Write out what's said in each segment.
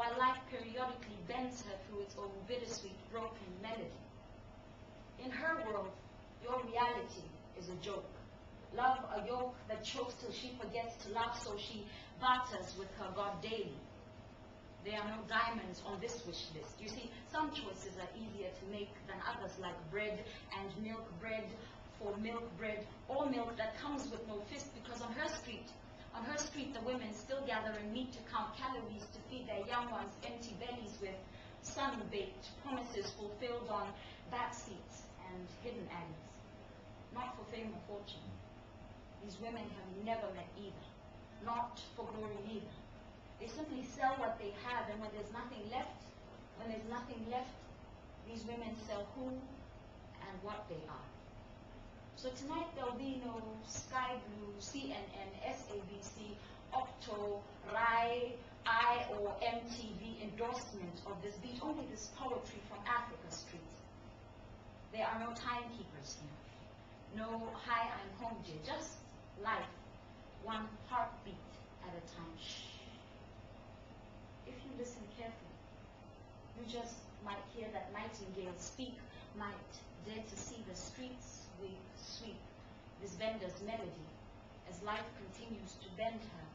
while life periodically bends her through its own bittersweet, broken melody. In her world, your reality is a joke. Love a yoke that chokes till she forgets to love, so she barters with her God daily. There are no diamonds on this wish list. You see, some choices are easier to make than others, like bread and milk bread for milk bread, or milk that comes with no fist, because on her street, the women still gather and meet to count calories to feed their young ones' empty bellies with sun-baked promises fulfilled on back seats and hidden alleys. Not for fame or fortune. These women have never met either. Not for glory either. They simply sell what they have, and when there's nothing left, these women sell who and what they are. So tonight there'll be no Sky Blue, CNN, SABC, Octo, Rai, I, or MTV endorsement of this beat, only this poetry from Africa Street. There are no timekeepers here. No, hi, I'm home, dear. Just life, one heartbeat at a time. Shh. If you listen carefully, you just might hear that nightingale speak, might dare to see the streets sweep this bender's melody as life continues to bend her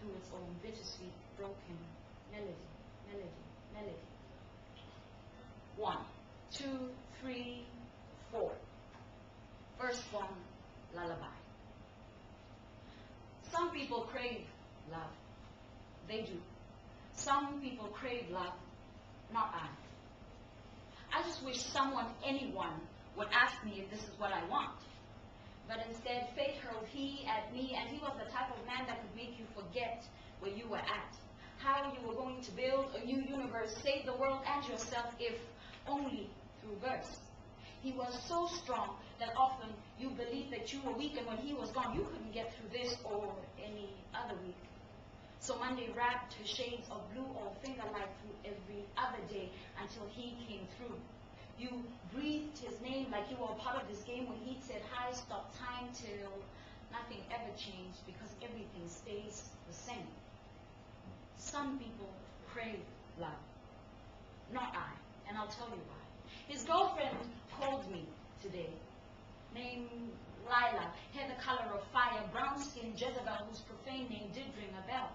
through its own bittersweet, broken melody, melody, melody. 1, 2, 3, 4. First one, lullaby. Some people crave love. They do. Some people crave love, not I. I just wish someone, anyone, would ask me if this is what I want. But instead, fate hurled he at me, and he was the type of man that could make you forget where you were at, how you were going to build a new universe, save the world and yourself, if only through verse. He was so strong that often you believed that you were weak, and when he was gone, you couldn't get through this or any other week. So Monday wrapped her shades of blue or finger-light through every other day until he came through. You breathed his name like you were a part of this game when he said hi, stop time till nothing ever changed, because everything stays the same. Some people crave love, not I, and I'll tell you why. His girlfriend called me today, named Lila, hair the color of fire, brown-skinned Jezebel whose profane name did ring a bell.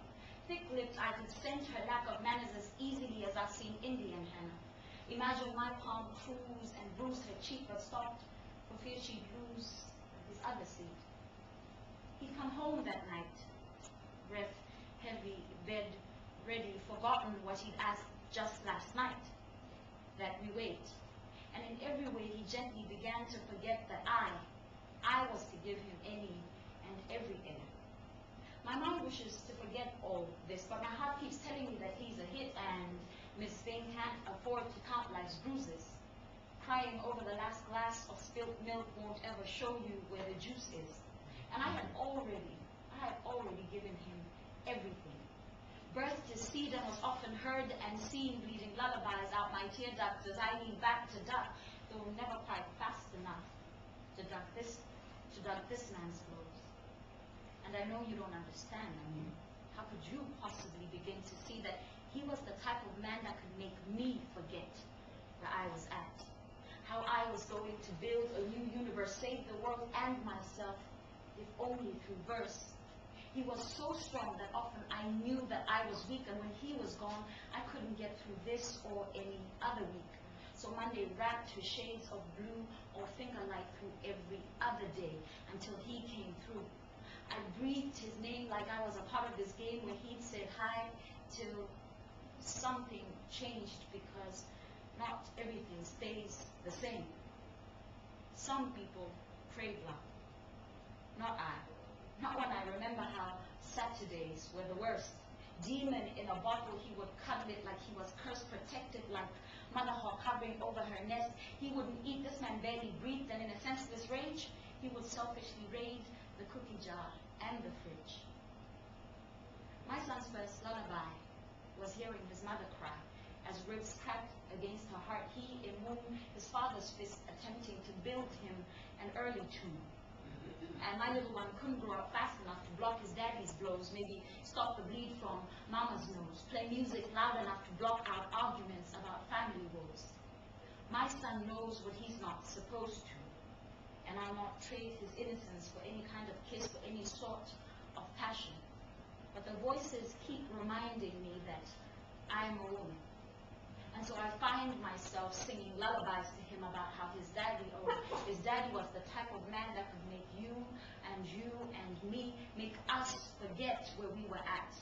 Thick-lipped, I could sense her lack of manners as easily as I've seen Indian henna. Imagine my palm cruise and bruise her cheek, but stopped for fear she'd lose his other seat. He'd come home that night, breath heavy, bed ready, forgotten what he'd asked just last night, that we wait. And in every way he gently began to forget that I was to give him any and every air. My mind wishes to forget all this, but my heart keeps telling me that he's a hit, and Miss Thing can't afford to count life's bruises. Crying over the last glass of spilt milk won't ever show you where the juice is. And I had already given him everything. Birthed his seed and was often heard and seen, bleeding lullabies out my tear ducts as I lean back to duck, though never quite fast enough to duck this man's blows. And I know you don't understand. I mean, how could you possibly begin to see that he was the type of man that could make me forget where I was at? How I was going to build a new universe, save the world and myself, if only through verse. He was so strong that often I knew that I was weak, and when he was gone, I couldn't get through this or any other week. So Monday wrapped her shades of blue or finger-light through every other day until he came through. I breathed his name like I was a part of this game where he'd said hi till something changed, because not everything stays the same. Some people crave love, not I. Not when I remember how Saturdays were the worst. Demon in a bottle, he would cuddle it like he was cursed, protected like mother hawk hovering over her nest. He wouldn't eat, this man barely breathed, and in a senseless rage, he would selfishly raid the cookie jar and the fridge. My son's first lullaby was hearing his mother cry as ribs cracked against her heart, he in whom his father's fist attempting to build him an early tomb. and my little one couldn't grow up fast enough to block his daddy's blows, maybe stop the bleed from mama's nose, play music loud enough to block out arguments about family woes. My son knows what he's not supposed to, and I'll not trade his innocence for any kind of kiss, for any sort of passion. But the voices keep reminding me that I'm a woman. And so I find myself singing lullabies to him about how his daddy was the type of man that could make you and me, make us forget where we were at.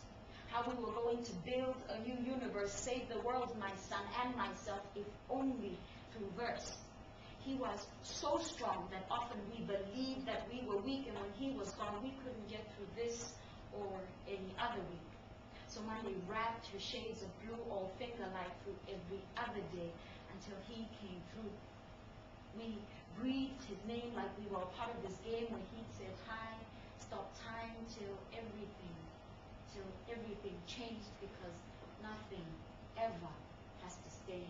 How we were going to build a new universe, save the world, my son and myself, if only through verse. He was so strong that often we believed that we were weak, and when he was gone, we couldn't get through this or any other week. So Monday wrapped her shades of blue all finger-like through every other day until he came through. We breathed his name like we were a part of this game when he said hi, stopped time till everything changed, because nothing ever has to stay